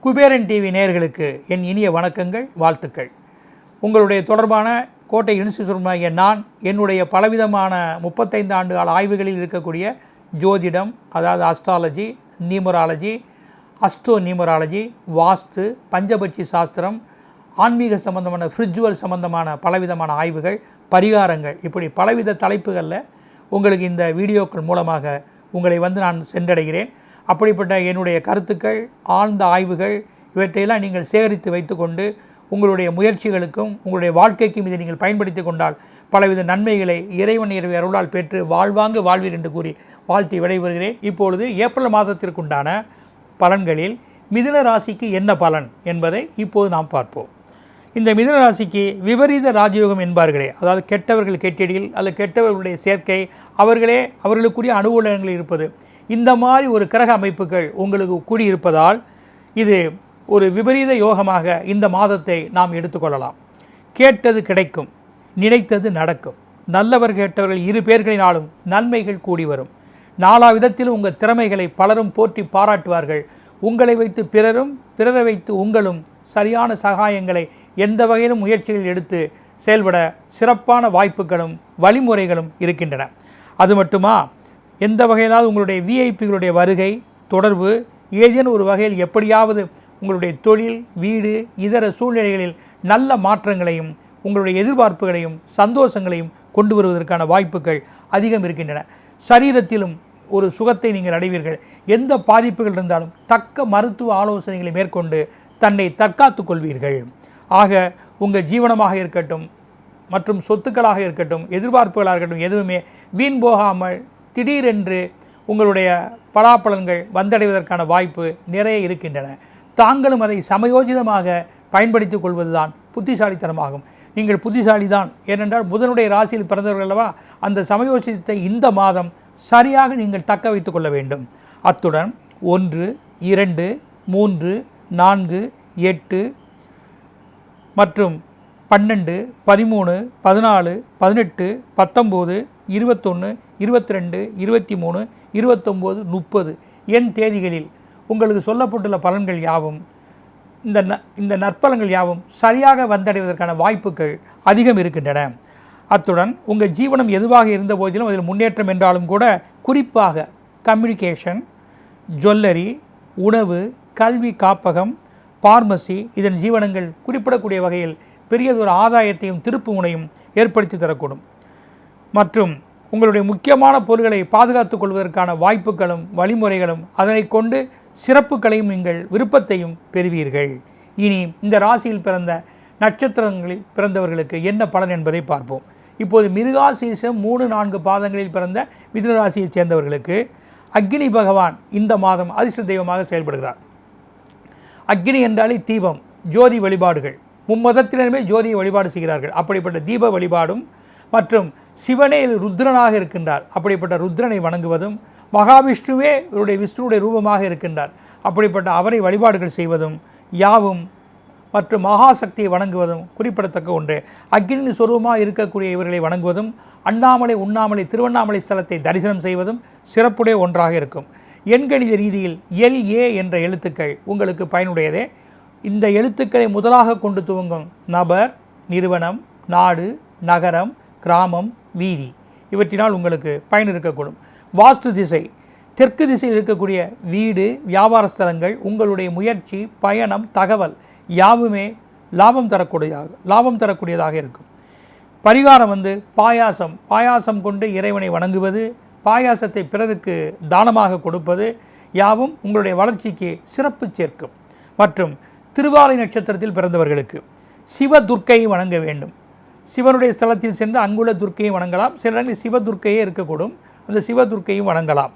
Kuberan TV நேயர்களுக்கு என் இனிய வணக்கங்கள், வாழ்த்துக்கள். உங்களுடைய தொடர்பான கோட்டை இன்ஸ்டியூஷனாகிய நான் என்னுடைய பலவிதமான 35 ஆண்டு கால ஆய்வுகளில் இருக்கக்கூடிய ஜோதிடம், அதாவது அஸ்ட்ராலஜி, நியூமராலஜி, அஸ்ட்ரோ நியூமராலஜி, வாஸ்து, பஞ்சபட்சி சாஸ்திரம், ஆன்மீக சம்பந்தமான ஸ்பிரிச்சுவல் சம்பந்தமான பலவிதமான ஆய்வுகள், பரிகாரங்கள், இப்படி பலவித தலைப்புகளில் உங்களுக்கு இந்த வீடியோக்கள் மூலமாக உங்களை நான் சென்றடைகிறேன். அப்படிப்பட்ட என்னுடைய கருத்துக்கள், ஆழ்ந்த ஆய்வுகள் இவற்றையெல்லாம் நீங்கள் சேகரித்து வைத்துக்கொண்டு உங்களுடைய முயற்சிகளுக்கும் உங்களுடைய வாழ்க்கைக்கும் இதை நீங்கள் பயன்படுத்தி கொண்டால் பலவித நன்மைகளை இறைவன் அருளால் பெற்று வாழ்வாங்கு வாழ்வீர் என்று கூறி வாழ்த்தி விடைபெறுகிறேன். இப்பொழுது ஏப்ரல் மாதத்திற்குண்டான பலன்களில் மிதுன ராசிக்கு என்ன பலன் என்பதை இப்போது நாம் பார்ப்போம். இந்த மிதுன ராசிக்கு விபரீத ராஜயோகம் என்பார்களே, அதாவது கெட்டவர்கள் கெட்டிடில் அல்லது கெட்டவர்களுடைய சேர்க்கை, அவர்களுக்குரிய அனுகூலங்கள் இருப்பது, இந்த மாதிரி ஒரு கிரக அமைப்புகள் உங்களுக்கு கூடியிருப்பதால் இது ஒரு விபரீத யோகமாக இந்த மாதத்தை நாம் எடுத்துக்கொள்ளலாம். கேட்டது கிடைக்கும், நினைத்தது நடக்கும். நல்லவர் கேட்டவர்கள் இரு பேர்களினாலும் நன்மைகள் கூடி வரும். நாலா விதத்திலும் உங்கள் திறமைகளை பலரும் போற்றி பாராட்டுவார்கள். உங்களை வைத்து பிறரும், பிறரை வைத்து உங்களும் சரியான சகாயங்களை எந்த வகையிலும் முயற்சிகள் எடுத்து செயல்பட சிறப்பான வாய்ப்புகளும் வழிமுறைகளும் இருக்கின்றன. அது மட்டுமா, எந்த வகையிலாவது உங்களுடைய விஐபிகளுடைய வருகை, தொடர்பு ஏதேனும் ஒரு வகையில் எப்படியாவது உங்களுடைய தொழில், வீடு, இதர சூழ்நிலைகளில் நல்ல மாற்றங்களையும் உங்களுடைய எதிர்பார்ப்புகளையும் சந்தோஷங்களையும் கொண்டு வருவதற்கான வாய்ப்புகள் அதிகம் இருக்கின்றன. சரீரத்திலும் ஒரு சுகத்தை நீங்கள் அடைவீர்கள். எந்த பாதிப்புகள் இருந்தாலும் தக்க மருத்துவ ஆலோசனைகளை மேற்கொண்டு தன்னை தற்காத்து கொள்வீர்கள். ஆக உங்கள் ஜீவனமாக இருக்கட்டும் மற்றும் சொத்துக்களாக இருக்கட்டும், எதிர்பார்ப்புகளாக இருக்கட்டும், எதுவுமே வீண் போகாமல் திடீரென்று உங்களுடைய பலாப்பலன்கள் வந்தடைவதற்கான வாய்ப்பு நிறைய இருக்கின்றன. தாங்களும் அதை சமயோஜிதமாக பயன்படுத்தி கொள்வதுதான் புத்திசாலித்தனமாகும். நீங்கள் புத்திசாலி தான், ஏனென்றால் புதனுடைய ராசியில் பிறந்தவர்கள் அல்லவா. அந்த சமயோஜிதத்தை இந்த மாதம் சரியாக நீங்கள் தக்க வைத்து கொள்ள வேண்டும். அத்துடன் 1, 2, 3, 4, 8 மற்றும் 12, 13, 14, 18, 19, 21, 22, 23, 29, 30 என் தேதிகளில் உங்களுக்கு சொல்லப்பட்டுள்ள பலன்கள் யாவும், இந்த நற்பலன்கள் யாவும் சரியாக வந்தடைவதற்கான வாய்ப்புகள் அதிகம் இருக்கின்றன. அத்துடன் உங்கள் ஜீவனம் எதுவாக இருந்த போதிலும் அதில் முன்னேற்றம் என்றாலும் கூட, குறிப்பாக கம்யூனிகேஷன், ஜுவல்லரி, உணவு, கல்வி, காப்பகம், பார்மசி, இதன் ஜீவனங்கள் குறிப்பிடக்கூடிய வகையில் பெரியதொரு ஆதாயத்தையும் திருப்பு முனையும் ஏற்படுத்தி தரக்கூடும். மற்றும் உங்களுடைய முக்கியமான பொருள்களை பாதுகாத்துக் கொள்வதற்கான வாய்ப்புகளும் வழிமுறைகளும், அதனை கொண்டு சிறப்புகளையும் நீங்கள் விருப்பத்தையும் பெறுவீர்கள். இனி இந்த ராசியில் பிறந்த நட்சத்திரங்களில் பிறந்தவர்களுக்கு என்ன பலன் என்பதை பார்ப்போம். இப்போது மிருகாசீரிஷம் 3, 4 பாதங்களில் பிறந்த மிதுன ராசியைச் சேர்ந்தவர்களுக்கு அக்னி பகவான் இந்த மாதம் அதிர்ஷ்ட தெய்வமாக செயல்படுகிறார். அக்னி என்றாலே தீபம், ஜோதி வழிபாடுகள், மும்மதத்தினருமே ஜோதியை வழிபாடு செய்கிறார்கள். அப்படிப்பட்ட தீப வழிபாடும் மற்றும் சிவனே ருத்ரனாக இருக்கின்றார், அப்படிப்பட்ட ருத்ரனை வணங்குவதும், மகாவிஷ்ணுவே இவருடைய விஷ்ணுவுடைய ரூபமாக இருக்கின்றார், அப்படிப்பட்ட அவரை வழிபாடுகள் செய்வதும் யாவும் மற்றும் மகாசக்தியை வணங்குவதும் குறிப்பிடத்தக்க ஒன்று. அக்னி சொரூபமாக இருக்கக்கூடிய இவர்களை வணங்குவதும், அண்ணாமலை, உண்ணாமலை, திருவண்ணாமலை ஸ்தலத்தை தரிசனம் செய்வதும் சிறப்புடைய ஒன்றாக இருக்கும். எண்கணித ரீதியில் LA என்ற எழுத்துக்கள் உங்களுக்கு பயனுடையதே. இந்த எழுத்துக்களை முதலாக கொண்டு துவங்கும் நபர், நிறுவனம், நாடு, நகரம், கிராமம், வீதி இவற்றினால் உங்களுக்கு பயன் இருக்கக்கூடும். வாஸ்து திசை தெற்கு திசையில் இருக்கக்கூடிய வீடு, வியாபார ஸ்தலங்கள், உங்களுடைய முயற்சி, பயணம், தகவல் யாவுமே லாபம் தரக்கூடியதாக இருக்கும். பரிகாரம் பாயாசம் கொண்டு இறைவனை வணங்குவது, பாயாசத்தை பிறருக்கு தானமாக கொடுப்பது யாவும் உங்களுடைய வளர்ச்சிக்கு சிறப்பு சேர்க்கும். மற்றும் திருவாலை நட்சத்திரத்தில் பிறந்தவர்களுக்கு சிவதுர்க்கையை வணங்க வேண்டும். சிவனுடைய ஸ்தலத்தில் சென்று அங்குள்ள துர்க்கையை வணங்கலாம். சில இடங்களில் சிவதுர்க்கையே இருக்கக்கூடும், அந்த சிவதுர்க்கையும் வணங்கலாம்,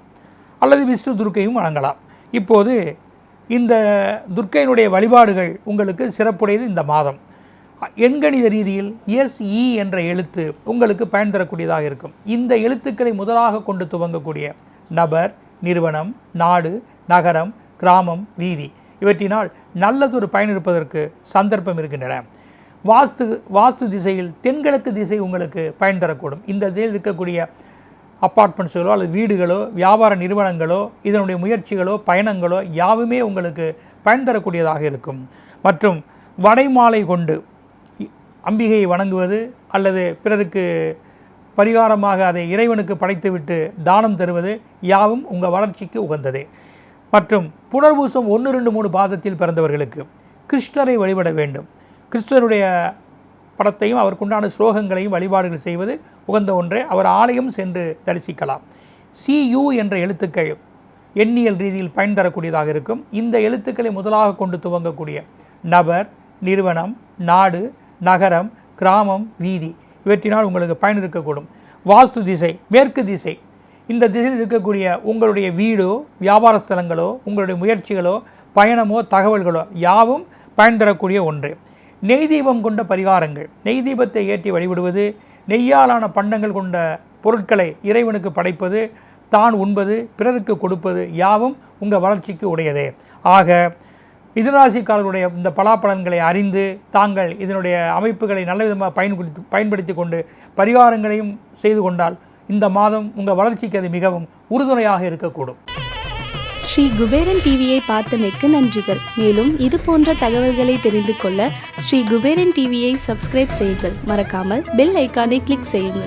அல்லது விஷ்ணு துர்க்கையும் வணங்கலாம். இப்போது இந்த துர்க்கையினுடைய வழிபாடுகள் உங்களுக்கு சிறப்புடையது. இந்த மாதம் எண்கணித ரீதியில் SE என்ற எழுத்து உங்களுக்கு பயன் தரக்கூடியதாக இருக்கும். இந்த எழுத்துக்களை முதலாக கொண்டு துவங்கக்கூடிய நபர், நிறுவனம், நாடு, நகரம், கிராமம், வீதி இவற்றினால் நல்லதொரு பயன் இருப்பதற்கு சந்தர்ப்பம் இருக்கின்றன. வாஸ்து திசையில் தென்கிழக்கு திசை உங்களுக்கு பயன் தரக்கூடும். இந்த திசையில் இருக்கக்கூடிய அப்பார்ட்மெண்ட்ஸுகளோ அல்லது வீடுகளோ வியாபார நிறுவனங்களோ இதனுடைய முயற்சிகளோ பயணங்களோ யாவுமே உங்களுக்கு பயன் தரக்கூடியதாக இருக்கும். மற்றும் வடைமாலை கொண்டு அம்பிகையை வணங்குவது அல்லது பிறருக்கு பரிகாரமாக அதை இறைவனுக்கு படைத்துவிட்டு தானம் தருவது யாவும் உங்கள் வளர்ச்சிக்கு உகந்ததே. மற்றும் புனர்பூசம் 1, 2, 3 பாதத்தில் பிறந்தவர்களுக்கு கிருஷ்ணரை வழிபட வேண்டும். கிருஷ்ணருடைய படத்தையும் அவருக்குண்டான ஸ்லோகங்களையும் வழிபாடுகள் செய்வது உகந்த ஒன்றே. அவர் ஆலயம் சென்று தரிசிக்கலாம். CU என்ற எழுத்துக்கள் எண்ணியல் ரீதியில் பயன் தரக்கூடியதாக இருக்கும். இந்த எழுத்துக்களை முதலாக கொண்டு துவங்கக்கூடிய நபர், நிறுவனம், நாடு, நகரம், கிராமம், வீதி இவற்றினால் உங்களுக்கு பயன் இருக்கக்கூடும். வாஸ்து திசை மேற்கு திசை. இந்த திசையில் இருக்கக்கூடிய உங்களுடைய வீடோ வியாபார ஸ்தலங்களோ உங்களுடைய முயற்சிகளோ பயணமோ தகவல்களோ யாவும் பயன் தரக்கூடிய ஒன்று. நெய் தீபம் கொண்ட பரிகாரங்கள். நெய் தீபத்தை ஏற்றி வழிபடுவது, நெய்யாலான பண்டங்கள் கொண்ட பொருட்களை இறைவனுக்கு படைப்பது, தான் உண்பது, பிறருக்கு கொடுப்பது யாவும் உங்கள் வளர்ச்சிக்கு உடையதே. ஆக மிதுனராசிக்காரர்களுடைய இந்த பலாபலன்களை அறிந்து தாங்கள் இதனுடைய அமைப்புகளை நல்ல விதமாக பயன்படுத்தி கொண்டு பரிகாரங்களையும் செய்து கொண்டால் இந்த மாதம் உங்கள் வளர்ச்சிக்கு அது மிகவும் உறுதுணையாக இருக்கக்கூடும். ஸ்ரீ குபேரன் டிவியை பார்த்தமைக்கு நன்றிகள். மேலும் இது போன்ற தகவல்களை தெரிந்து கொள்ள ஸ்ரீ குபேரன் டிவியை சப்ஸ்கிரைப் செய்யுங்கள். மறக்காமல் பெல் ஐக்கானை கிளிக் செய்யுங்கள்.